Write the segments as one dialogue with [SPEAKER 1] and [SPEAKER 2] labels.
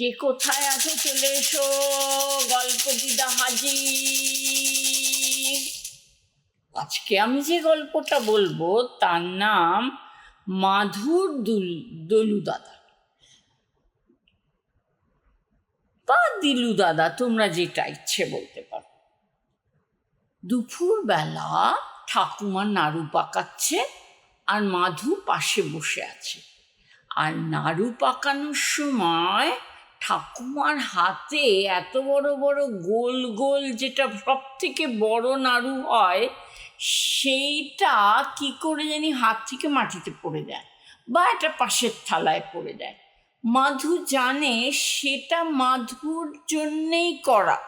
[SPEAKER 1] কে কোথায় আছো চলে এসো, গল্প দিদা হাজির। আজকে আমি যে গল্পটা বলবো তার নাম মাধুর দলু দাদা বা দিলু দাদা, তোমরা যেটা ইচ্ছে বলতে পারো। দুপুরবেলা ঠাকুমা নাড়ু পাকাচ্ছে আর মাধু পাশে বসে আছে। আর নাড়ু পাকানোর সময় ঠাকুমার হাতে এত বড় বড় গোল গোল, যেটা সব থেকে বড় নাড়ু হয়, সেইটা কি করে জানি হাত থেকে মাটিতে পড়ে যায় বা একটা পাশের থালায় পড়ে যায়। মাধু জানে সেটা মাধুর জন্যেই করা।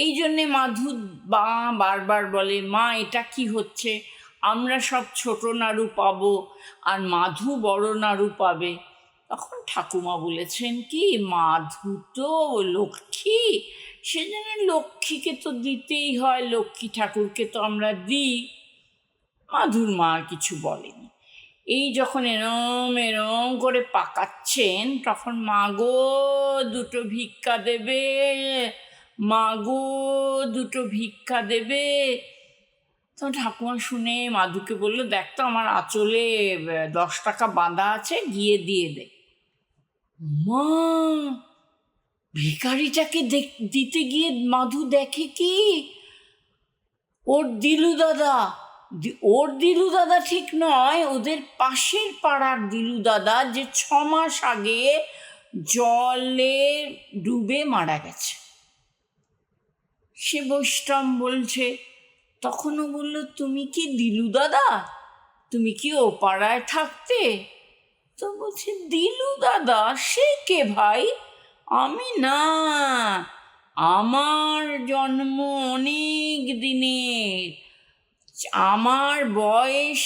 [SPEAKER 1] এই জন্যে মাধু বারবার বলে, মা এটা কি হচ্ছে, আমরা সব ছোট নাড়ু পাবো আর মাধু বড় নাড়ু পাবে। তখন ঠাকুমা বলেছেন কি, মাধু তো লক্ষ্মী, সেজন্য লক্ষ্মীকে তো দিতেই হয়, লক্ষ্মী ঠাকুরকে তো আমরা দিই। মাধুর মা আর কিছু বলেনি। এই যখন এরম এরম করে পাকাচ্ছেন তখন মাগো দুটো ভিক্ষা দেবে, মাগো দুটো ভিক্ষা দেবে। তো ঠাকুমা শুনে মাধুকে বললো, দেখ তো আমার আঁচলে 10 টাকা বাঁধা আছে, গিয়ে দিয়ে দে। মা ভিখারিটাকে দিতে গিয়ে মাধু দেখে কি, ওর দিলু দাদা, ওর দিলু দাদা ঠিক নয়, ওদের পাশের পাড়ার দিলু দাদা, যে 6 মাস আগে জলে ডুবে মারা গেছে। সে বৈষ্ণব বলছে, তখনও বলল, তুমি কি দিলু দাদা, তুমি কি ও পাড়ায় থাকতে? তো বলছে, দিলু দাদা সে কে ভাই? আমি না, আমার জন্ম অনেক দিনের, আমার বয়স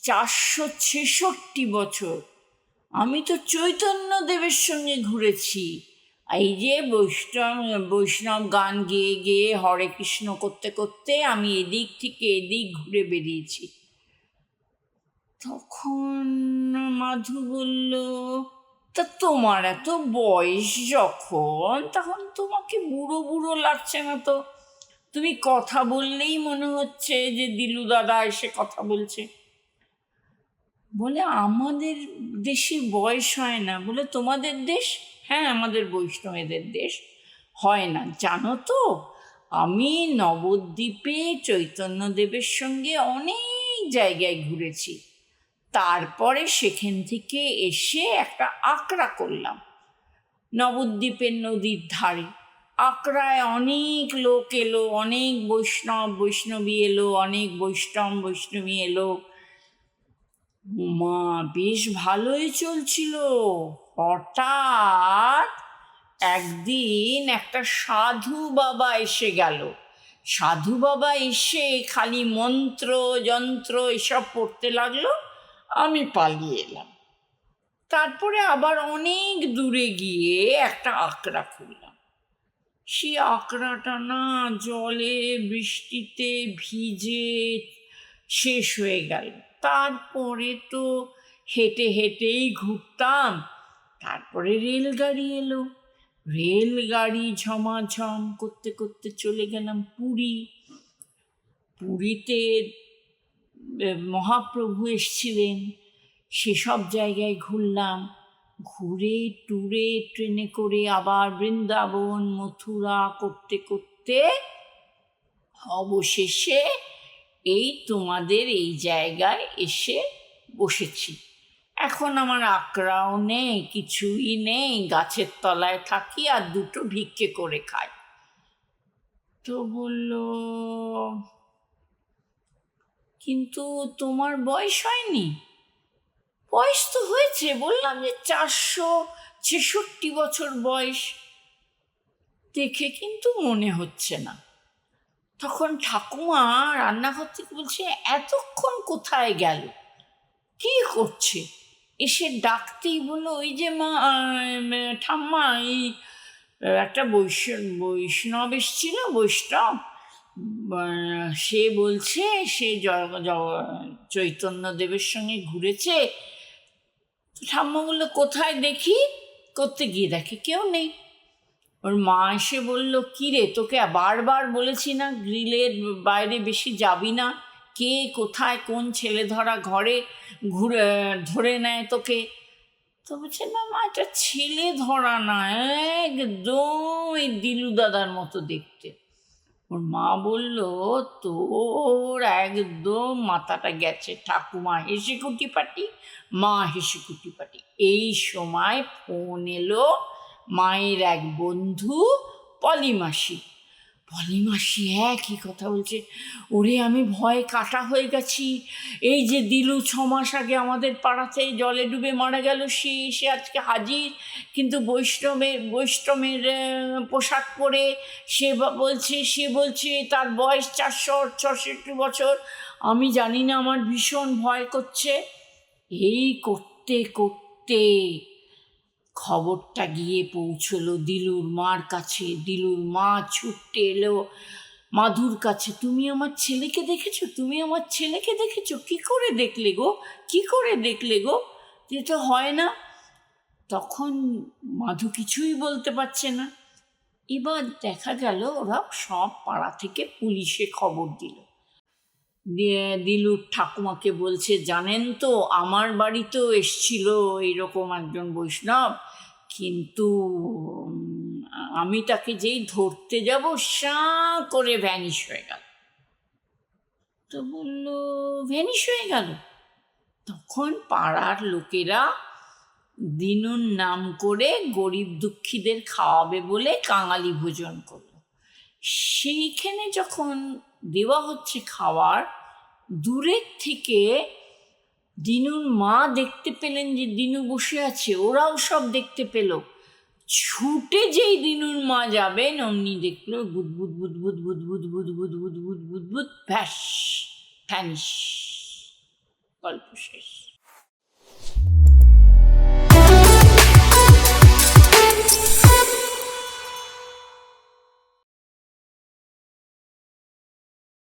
[SPEAKER 1] 466 বছর। আমি তো চৈতন্যদেবের সঙ্গে ঘুরেছি। এই যে বৈষ্ণব গান গেয়ে গেয়ে হরে কৃষ্ণ করতে করতে আমি এদিক থেকে এদিক ঘুরে বেরিয়েছি। তখন মাধু বলল, তা তোমার এত বয়স যখন, তখন তোমাকে বুড়ো বুড়ো লাগছে না তো? তুমি কথা বললেই মনে হচ্ছে যে দিলু দাদা এসে কথা বলছে। বলে, আমাদের দেশে বয়স হয় না। বলে, তোমাদের দেশ? হ্যাঁ, আমাদের বৈষ্ণবেদের দেশ হয় না। জানো তো, আমি নবদ্বীপে চৈতন্যদেবের সঙ্গে অনেক জায়গায় ঘুরেছি, তারপরে সেখান থেকে এসে একটা আখড়া করলাম নবদ্বীপের নদীর ধারে। আখড়ায় অনেক লোক এলো, অনেক বৈষ্ণবী এলো, অনেক বৈষ্ণবী এলো। মা বেশ ভালোই চলছিল। হঠাৎ একদিন একটা সাধু বাবা এসে গেল। সাধু বাবা এসে খালি মন্ত্র যন্ত্র এসব পড়তে লাগলো। আমি পালিয়ে এলাম। তারপরে আবার অনেক দূরে গিয়ে একটা আখড়া খুললাম। সেই আখড়াটা না জলে বৃষ্টিতে ভিজে শেষ হয়ে গেল। তারপরে তো হেঁটে হেঁটেই ঘুরতাম। তারপরে রেলগাড়ি এলো, রেলগাড়ি ঝমাঝম করতে করতে চলে গেলাম পুরী। পুরীতে মহাপ্রভু এসছিলেন, সেসব জায়গায় ঘুরলাম। ঘুরে টুরে ট্রেনে করে আবার বৃন্দাবন মথুরা করতে করতে অবশেষে এই তোমাদের এই জায়গায় এসে বসেছি। এখন আমার আঁকড়াও নেই, কিছুই নেই, গাছের তলায় থাকি আর দুটো ভিক্ষে করে খাই। তো বলল, কিন্তু তোমার বয়স হয়নি? বয়স তো হয়েছে, বললাম যে 466 বছর বয়স, দেখে কিন্তু মনে হচ্ছে না। তখন ঠাকুমা রান্নাঘর থেকে বলছে, এতক্ষণ কোথায় গেল, কি করছে? এসে ডাকতেই বললো, ওই যে মা, ঠাম্মা, এই একটা বৈষ্ণব এসেছিল, বৈষ্ণব, সে বলছে সে চৈতন্যদেবের সঙ্গে ঘুরেছে। ঠাম্মা বললো, কোথায় দেখি? করতে গিয়ে দেখে কেউ নেই। ওর মা এসে বলল, কী রে, তোকে বারবার বলেছি না গ্রিলের বাইরে বেশি যাবি না, কে কোথায় কোন ছেলে ধরা ঘরে ধরে নেয় তোকে। তো বলছে, না মা, এটা ছেলে ধরা না, একদম এই দিলু দাদার মতো দেখতে। ওর মা বলল, তোর একদম মাথাটা গেছে। ঠাকুমা হেসে কুটিপাটি, মা হেসে কুটিপাটি। এই সময় ফোন এলো মায়ের এক বন্ধু পলিমাসি। পলিমাসি একই কথা বলছে, ওরে আমি ভয়ে কাটা হয়ে গেছি। এই যে দিলু 6 মাস আগে আমাদের পাড়াতে জলে ডুবে মারা গেল, সে এসে আজকে হাজির, কিন্তু বৈষ্ণবের পোশাক পরে। সে বলছে তার বয়স 466 বছর। আমি জানি না, আমার ভীষণ ভয় করছে। এই করতে করতে খবরটা গিয়ে পৌঁছলো দিলুর মার কাছে। দিলুর মা ছুটতে এলো মাধুর কাছে, তুমি আমার ছেলেকে দেখেছো, তুমি আমার ছেলেকে দেখেছো? কী করে দেখলে গো, কী করে দেখলে গো? যেটা হয় না। তখন মাধু কিছুই বলতে পারছে না। এবার দেখা গেল ওরা সব পাড়া থেকে পুলিশে খবর দিল। দিলুর ঠাকুমাকে বলছে, জানেন তো আমার বাড়িতেও এসছিল এইরকম একজন বৈষ্ণব, কিন্তু আমি তাকে যেই ধরতে যাব সাঁ করে ভ্যানিশ হয়ে গেল। তো বলল, ভ্যানিশ হয়ে গেল? তখন পাড়ার লোকেরা দিনুর নাম করে গরিব দুঃখীদের খাওয়াবে বলে কাঙালি ভোজন করলো। সেইখানে যখন দেওয়া হচ্ছে খাবার, দূরের থেকে দিনুর মা দেখতে পেলেন যে দিনু বসে আছে, ওরাও সব দেখতে পেল। ছুটে যেই দিনুর মা যাবেন, অমনি দেখলো বুদবুদ বুদবুদ বুদবুদ বুদবুদ বুদবুদ বুদবুদ, ভ্যাস, ভ্যানিশ। গল্প শেষ।